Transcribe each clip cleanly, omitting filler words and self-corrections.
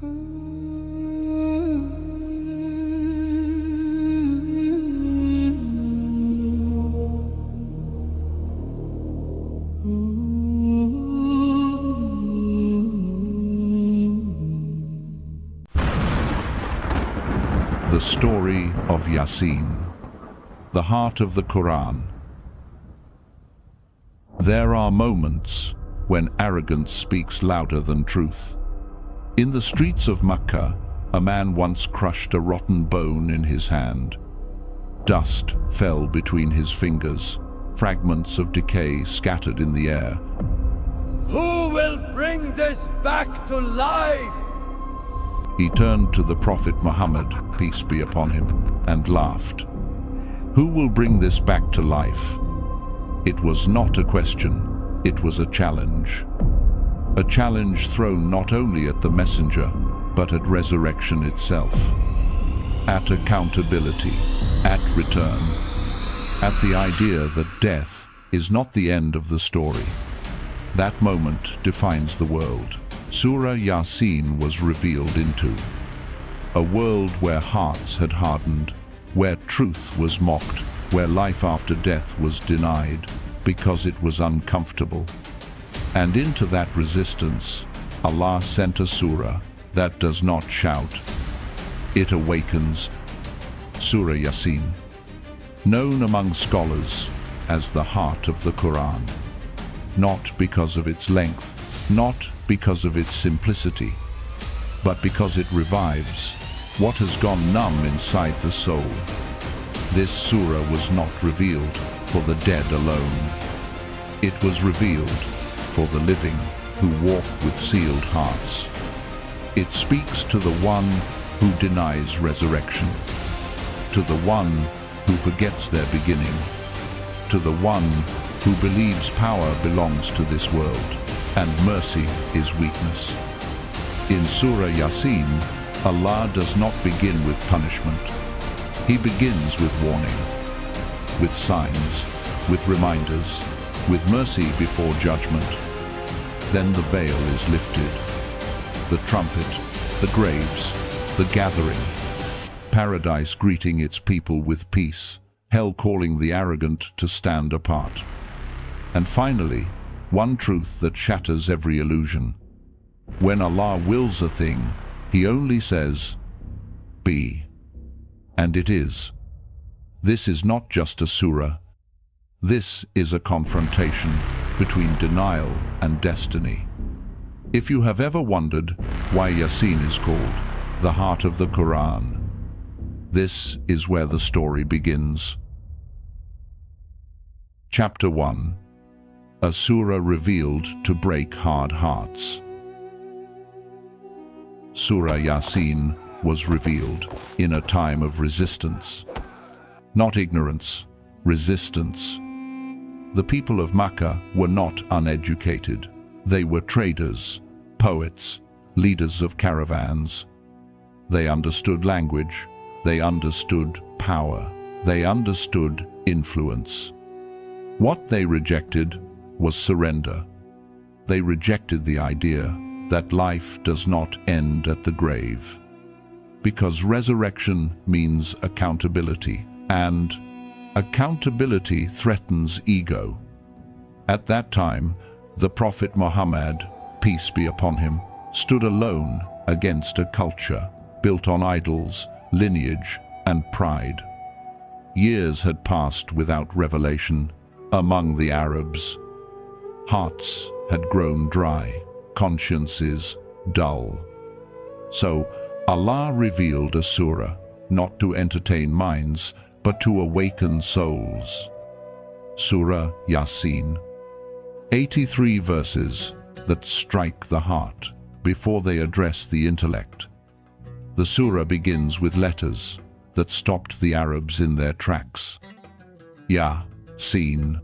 The story of Yaseen, the heart of the Qur'an. There are moments when arrogance speaks louder than truth. In the streets of Makkah, a man once crushed a rotten bone in his hand. Dust fell between his fingers, fragments of decay scattered in the air. Who will bring this back to life? He turned to the Prophet Muhammad, peace be upon him, and laughed. Who will bring this back to life? It was not a question, it was a challenge. A challenge thrown not only at the messenger, but at resurrection itself. At accountability, at return, at the idea that death is not the end of the story. That moment defines the world. Surah Yaseen was revealed into a world where hearts had hardened, where truth was mocked, where life after death was denied because it was uncomfortable. And into that resistance, Allah sent a surah that does not shout. It awakens. Surah Yaseen, known among scholars as the heart of the Qur'an, not because of its length, not because of its simplicity, but because it revives what has gone numb inside the soul. This surah was not revealed for the dead alone. It was revealed for the living who walk with sealed hearts. It speaks to the one who denies resurrection, to the one who forgets their beginning, to the one who believes power belongs to this world and mercy is weakness. In Surah Yaseen, Allah does not begin with punishment. He begins with warning, with signs, with reminders, with mercy before judgment. Then the veil is lifted. The trumpet, the graves, the gathering. Paradise greeting its people with peace, hell calling the arrogant to stand apart. And finally, one truth that shatters every illusion. When Allah wills a thing, He only says, "Be." And it is. This is not just a surah. This is a confrontation between denial and destiny. If you have ever wondered why Yaseen is called the heart of the Qur'an, this is where the story begins. Chapter 1. A surah revealed to break hard hearts. Surah Yaseen was revealed in a time of resistance. Not ignorance, resistance. The people of Makkah were not uneducated. They were traders, poets, leaders of caravans. They understood language, they understood power, they understood influence. What they rejected was surrender. They rejected the idea that life does not end at the grave, because resurrection means accountability, and accountability threatens ego. At that time, the Prophet Muhammad, peace be upon him, stood alone against a culture built on idols, lineage, and pride. Years had passed without revelation among the Arabs. Hearts had grown dry, consciences dull. So Allah revealed a surah, not to entertain minds, but to awaken souls. Surah Yaseen. 83 verses that strike the heart before they address the intellect. The surah begins with letters that stopped the Arabs in their tracks. Ya-Seen.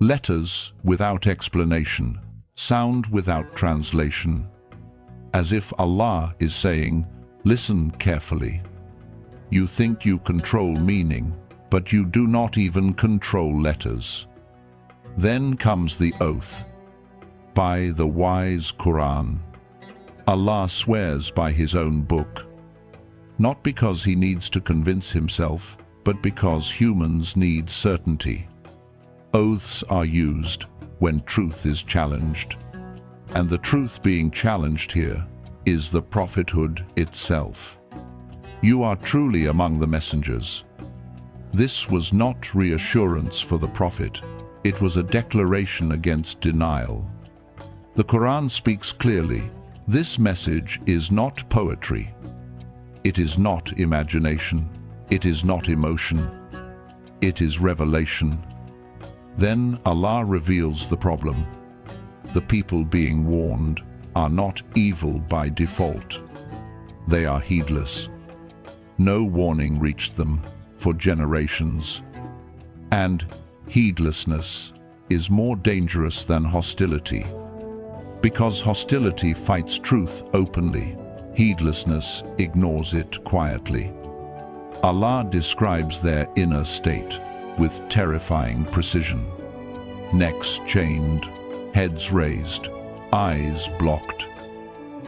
Letters without explanation, sound without translation. As if Allah is saying, listen carefully. You think you control meaning, but you do not even control letters. Then comes the oath. By the wise Qur'an. Allah swears by His own book, not because He needs to convince Himself, but because humans need certainty. Oaths are used when truth is challenged, and the truth being challenged here is the prophethood itself. You are truly among the messengers. This was not reassurance for the prophet, it was a declaration against denial. The Qur'an speaks clearly. This message is not poetry. It is not imagination. It is not emotion. It is revelation. Then Allah reveals the problem. The people being warned are not evil by default. They are heedless. No warning reached them for generations. And heedlessness is more dangerous than hostility. Because hostility fights truth openly, heedlessness ignores it quietly. Allah describes their inner state with terrifying precision. Necks chained, heads raised, eyes blocked.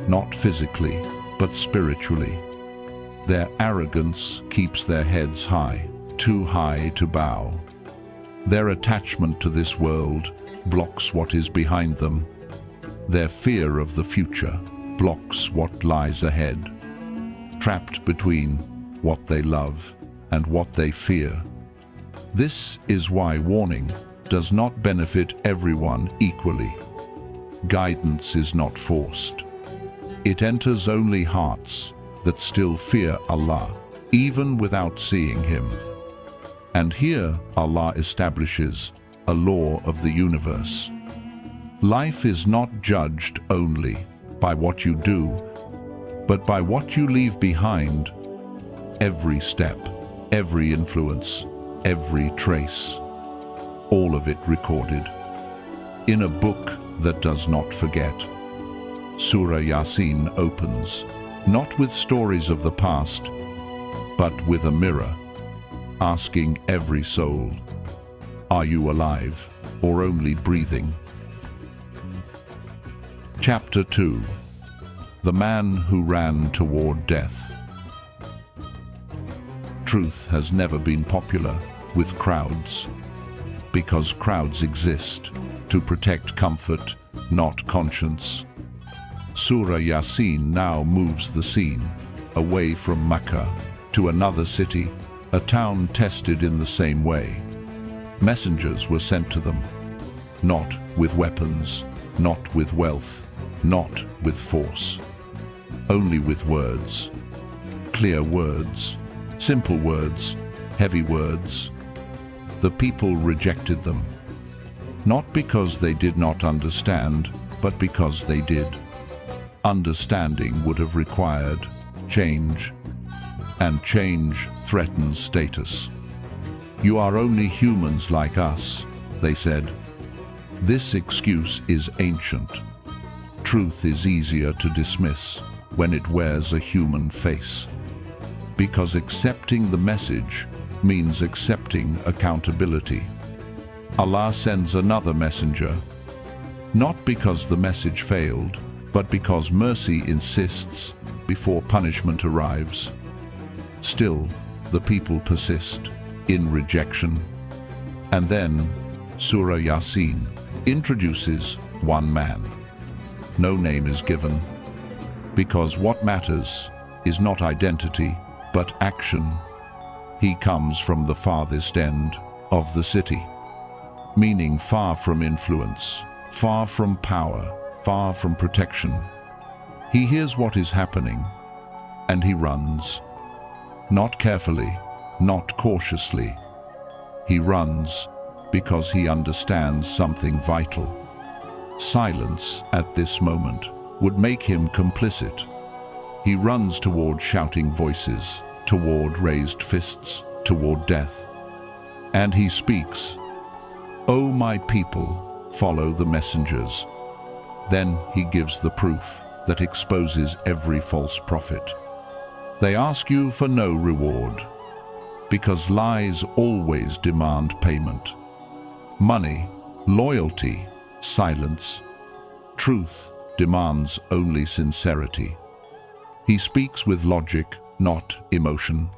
Not physically, but spiritually. Their arrogance keeps their heads high, too high to bow. Their attachment to this world blocks what is behind them. Their fear of the future blocks what lies ahead. Trapped between what they love and what they fear. This is why warning does not benefit everyone equally. Guidance is not forced. It enters only hearts that still fear Allah, even without seeing Him. And here Allah establishes a law of the universe. Life is not judged only by what you do, but by what you leave behind. Every step, every influence, every trace, all of it recorded in a book that does not forget. Surah Yaseen opens, not with stories of the past, but with a mirror, asking every soul, are you alive or only breathing? Chapter 2. The Man Who Ran Toward Death. Truth has never been popular with crowds, because crowds exist to protect comfort, not conscience. Surah Yaseen now moves the scene, away from Makkah to another city, a town tested in the same way. Messengers were sent to them, not with weapons, not with wealth, not with force, only with words. Clear words, simple words, heavy words. The people rejected them, not because they did not understand, but because they did. Understanding would have required change, and change threatens status. You are only humans like us, they said. This excuse is ancient. Truth is easier to dismiss when it wears a human face, because accepting the message means accepting accountability. Allah sends another messenger, not because the message failed, but because mercy insists before punishment arrives. Still, the people persist in rejection. And then, Surah Yaseen introduces one man. No name is given, because what matters is not identity, but action. He comes from the farthest end of the city, meaning far from influence, far from power, far from protection. He hears what is happening, and he runs. Not carefully, not cautiously. He runs because he understands something vital. Silence at this moment would make him complicit. He runs toward shouting voices, toward raised fists, toward death. And he speaks, "O my people, follow the messengers." Then he gives the proof that exposes every false prophet. They ask you for no reward, because lies always demand payment. Money, loyalty, silence. Truth demands only sincerity. He speaks with logic, not emotion.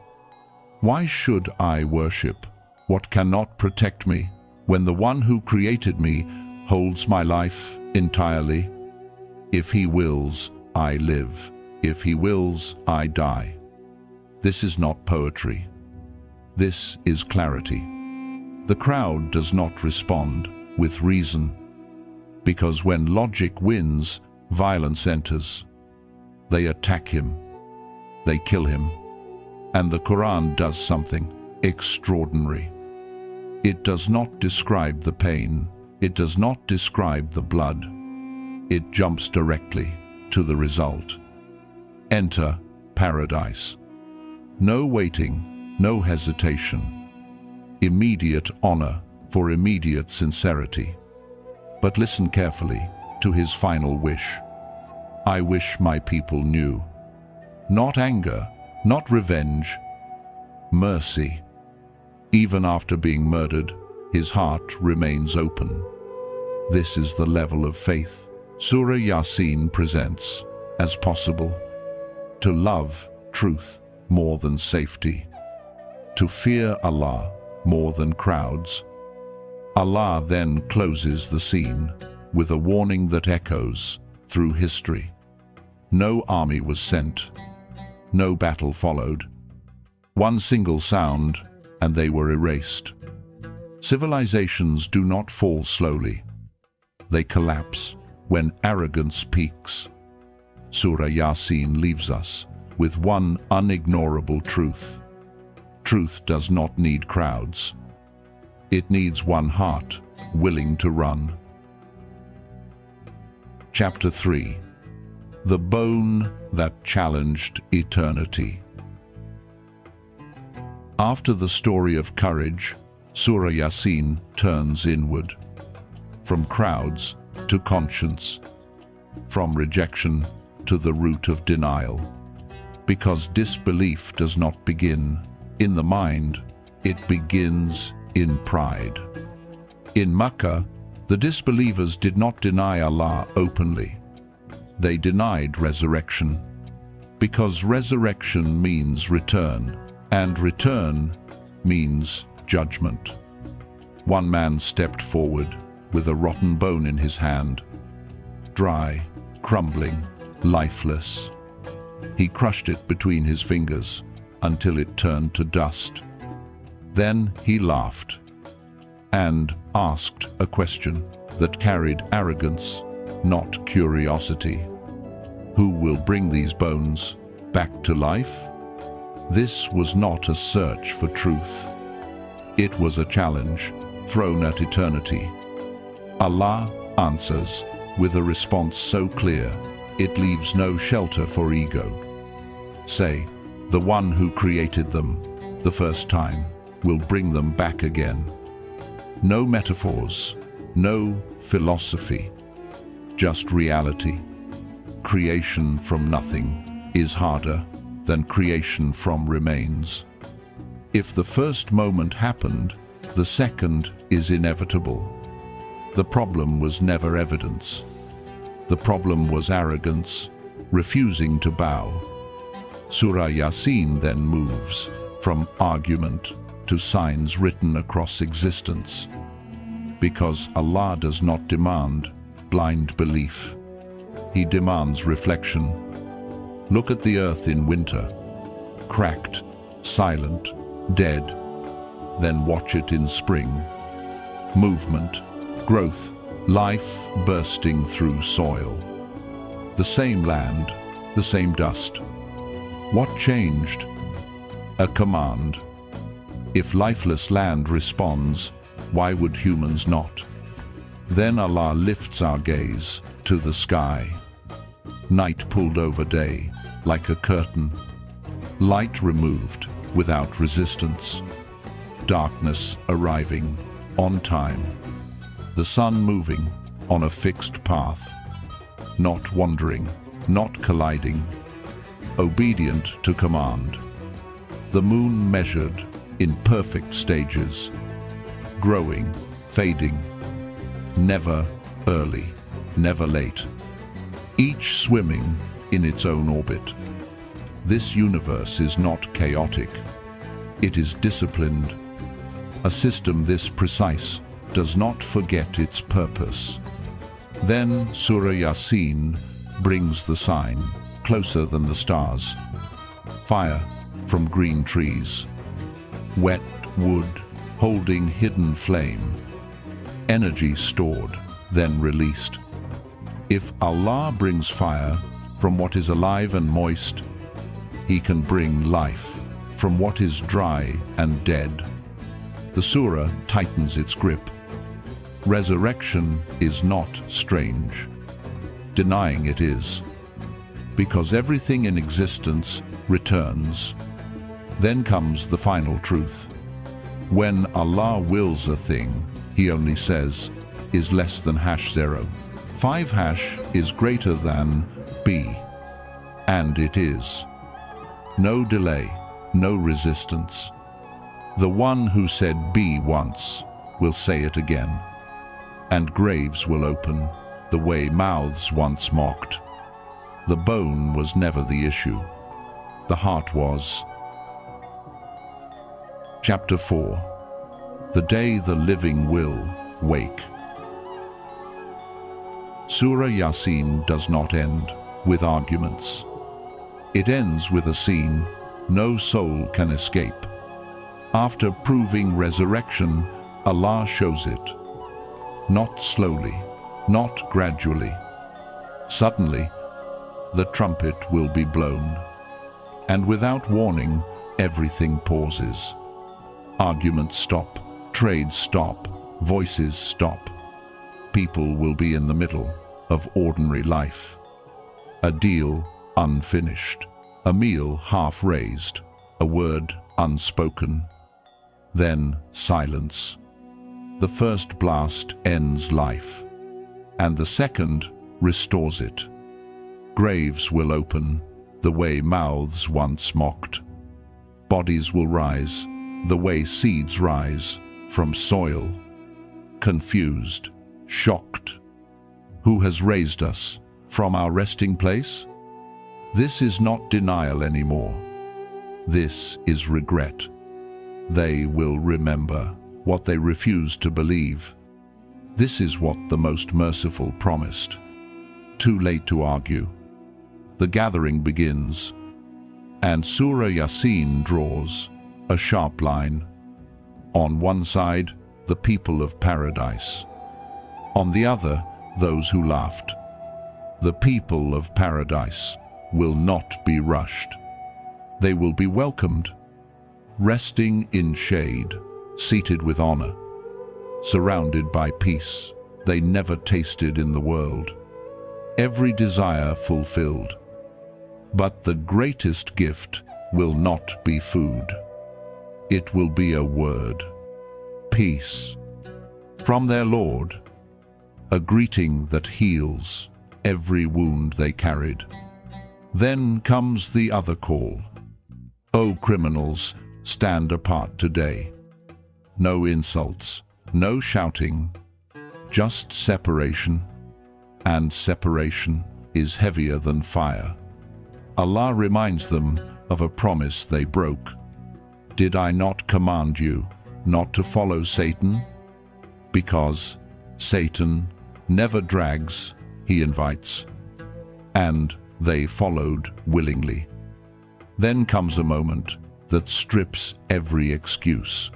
Why should I worship what cannot protect me when the one who created me holds my life entirely? If he wills, I live. If he wills, I die. This is not poetry. This is clarity. The crowd does not respond with reason, because when logic wins, violence enters. They attack him. They kill him. And the Qur'an does something extraordinary. It does not describe the pain. It does not describe the blood. It jumps directly to the result. Enter paradise. No waiting, no hesitation. Immediate honor for immediate sincerity. But listen carefully to his final wish. I wish my people knew. Not anger, not revenge, mercy. Even after being murdered, his heart remains open. This is the level of faith Surah Yaseen presents as possible. To love truth more than safety. To fear Allah more than crowds. Allah then closes the scene with a warning that echoes through history. No army was sent. No battle followed. One single sound, and they were erased. Civilizations do not fall slowly. They collapse when arrogance peaks. Surah Yaseen leaves us with one unignorable truth. Truth does not need crowds. It needs one heart willing to run. Chapter 3. The Bone That Challenged Eternity. After the story of courage, Surah Yaseen turns inward. From crowds to conscience. From rejection to the root of denial. Because disbelief does not begin in the mind, it begins in pride. In Makkah, the disbelievers did not deny Allah openly. They denied resurrection, because resurrection means return, and return means judgment. One man stepped forward with a rotten bone in his hand, dry, crumbling, lifeless. He crushed it between his fingers until it turned to dust. Then he laughed and asked a question that carried arrogance, not curiosity. Who will bring these bones back to life? This was not a search for truth. It was a challenge thrown at eternity. Allah answers with a response so clear, it leaves no shelter for ego. Say, the one who created them the first time will bring them back again. No metaphors, no philosophy, just reality. Creation from nothing is harder than creation from remains. If the first moment happened, the second is inevitable. The problem was never evidence. The problem was arrogance, refusing to bow. Surah Yaseen then moves from argument to signs written across existence. Because Allah does not demand blind belief. He demands reflection. Look at the earth in winter, cracked, silent, dead. Then watch it in spring. Movement, growth, life bursting through soil. The same land, the same dust. What changed? A command. If lifeless land responds, why would humans not? Then Allah lifts our gaze to the sky. Night pulled over day, like a curtain. Light removed without resistance. Darkness arriving on time. The sun moving on a fixed path. Not wandering, not colliding. Obedient to command. The moon measured in perfect stages. Growing, fading. Never early, never late. each swimming in its own orbit. This universe is not chaotic. It is disciplined. A system this precise does not forget its purpose. Then Surah Yaseen brings the sign, closer than the stars. Fire from green trees. Wet wood holding hidden flame. Energy stored, then released. If Allah brings fire from what is alive and moist, He can bring life from what is dry and dead. The surah tightens its grip. Resurrection is not strange. Denying it is. Because everything in existence returns. Then comes the final truth. When Allah wills a thing, He only says, is less than #0. 5# is greater than B. And it is. No delay, no resistance. The one who said B once will say it again. And graves will open, the way mouths once mocked. The bone was never the issue. The heart was. Chapter 4. The day the living will wake. Surah Yaseen does not end with arguments. It ends with a scene no soul can escape. After proving resurrection, Allah shows it. Not slowly, not gradually. Suddenly, the trumpet will be blown. And without warning, everything pauses. Arguments stop, trades stop, voices stop. People will be in the middle of ordinary life. A deal unfinished, a meal half raised, a word unspoken. Then silence. The first blast ends life, and the second restores it. Graves will open, the way mouths once mocked. Bodies will rise, the way seeds rise from soil. Confused, shocked. Who has raised us from our resting place? This is not denial anymore. This is regret. They will remember what they refused to believe. This is what the Most Merciful promised. Too late to argue. The gathering begins, and Surah Yaseen draws a sharp line. On one side, the people of paradise. On the other, those who laughed. The people of paradise will not be rushed. They will be welcomed, resting in shade, seated with honor, surrounded by peace they never tasted in the world. Every desire fulfilled. But the greatest gift will not be food. It will be a word. Peace. From their Lord. A greeting that heals every wound they carried. Then comes the other call. O criminals, stand apart today. No insults, no shouting, just separation. And separation is heavier than fire. Allah reminds them of a promise they broke. Did I not command you not to follow Satan? Because Satan never drags, he invites. And they followed willingly. Then comes a moment that strips every excuse.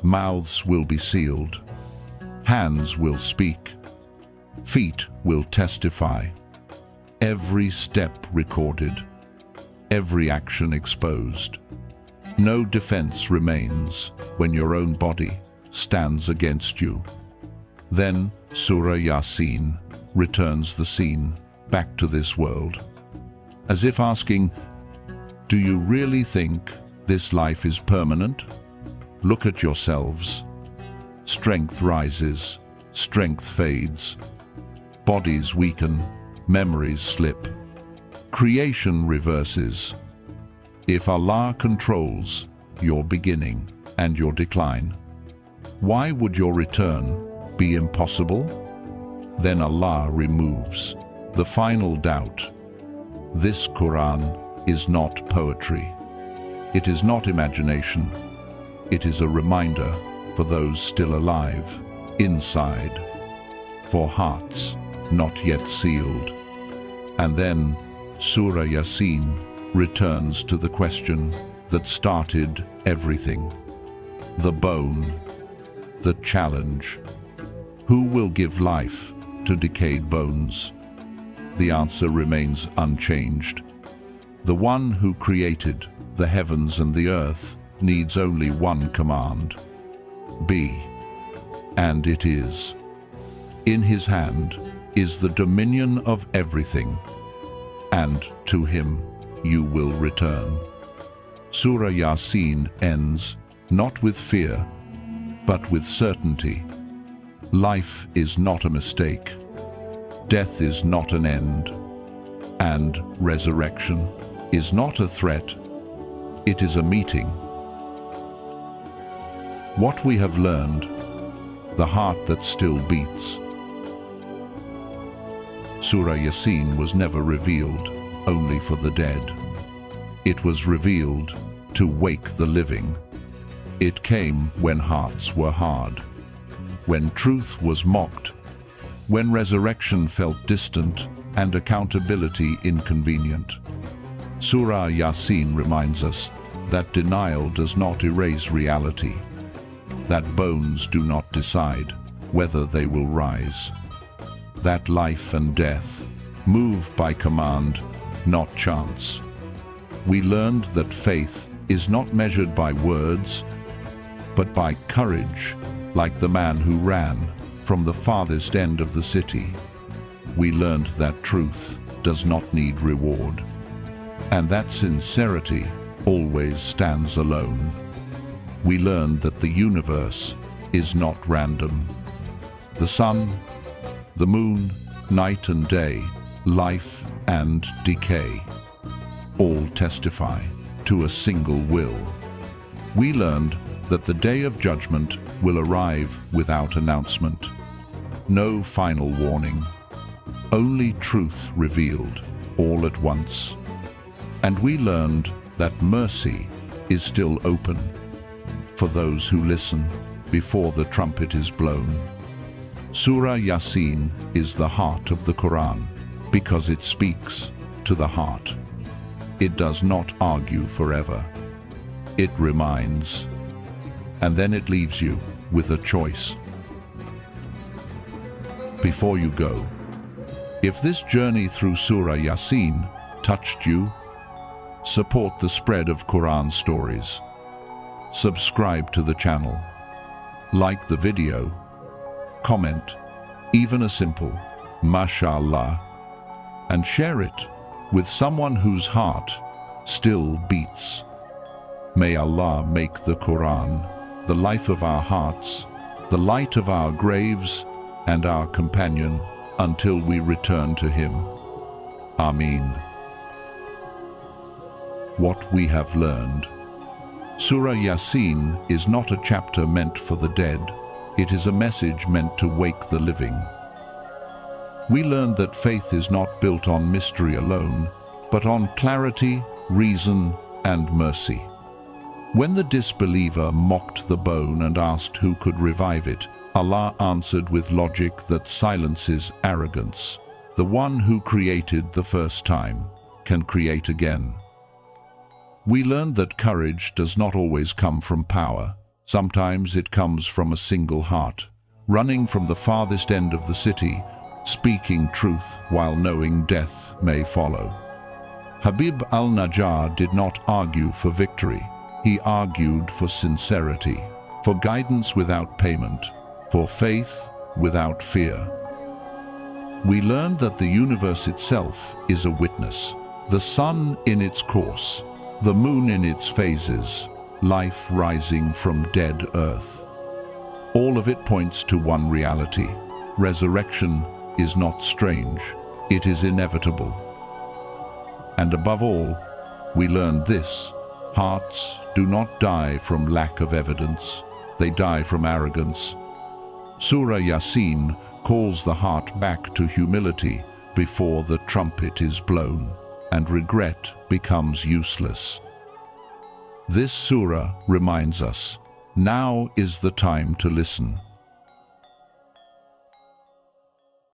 Mouths will be sealed. Hands will speak. Feet will testify. Every step recorded. Every action exposed. No defense remains when your own body stands against you. Then Surah Yaseen returns the scene back to this world, as if asking, do you really think this life is permanent? Look at yourselves. Strength rises, strength fades. Bodies weaken, memories slip. Creation reverses. If Allah controls your beginning and your decline, why would your return be impossible? Then Allah removes The final doubt. This Qur'an is not poetry. It is not imagination. It is a reminder for those still alive, inside, for hearts not yet sealed. And then Surah Yaseen returns to the question that started everything. The bone, the challenge. Who will give life to decayed bones? The answer remains unchanged. The one who created the heavens and the earth needs only one command. Be. And it is. In his hand is the dominion of everything, and to him you will return. Surah Yaseen ends not with fear, but with certainty. Life is not a mistake. Death is not an end. And resurrection is not a threat. It is a meeting. What we have learned, the heart that still beats. Surah Yaseen was never revealed only for the dead. It was revealed to wake the living. It came when hearts were hard, when truth was mocked, when resurrection felt distant and accountability inconvenient. Surah Yaseen reminds us that denial does not erase reality, that bones do not decide whether they will rise, that life and death move by command, not chance. We learned that faith is not measured by words, but by courage, like the man who ran from the farthest end of the city. We learned that truth does not need reward, and that sincerity always stands alone. We learned that the universe is not random. The sun, the moon, night and day, life and decay, all testify to a single will. We learned that the day of judgment will arrive without announcement. No final warning, only truth revealed all at once. And we learned that mercy is still open for those who listen before the trumpet is blown. Surah Yaseen is the heart of the Qur'an because it speaks to the heart. It does not argue forever. It reminds, and then it leaves you with a choice. Before you go, if this journey through Surah Yaseen touched you, support the spread of Qur'an stories. Subscribe to the channel. Like the video. Comment, even a simple MashaAllah, and share it with someone whose heart still beats. May Allah make the Qur'an the life of our hearts, the light of our graves, and our companion until we return to Him. Ameen. What we have learned. Surah Yaseen is not a chapter meant for the dead. It is a message meant to wake the living. We learned that faith is not built on mystery alone, but on clarity, reason, and mercy. When the disbeliever mocked the bone and asked who could revive it, Allah answered with logic that silences arrogance. The one who created the first time can create again. We learned that courage does not always come from power. Sometimes it comes from a single heart, running from the farthest end of the city, speaking truth while knowing death may follow. Habib al-Najjar did not argue for victory. He argued for sincerity, for guidance without payment, for faith without fear. We learned that the universe itself is a witness. The sun in its course, the moon in its phases, life rising from dead earth. All of it points to one reality. Resurrection is not strange, it is inevitable. And above all, we learned this: hearts do not die from lack of evidence, they die from arrogance. Surah Yaseen calls the heart back to humility, before the trumpet is blown, and regret becomes useless. This surah reminds us, now is the time to listen.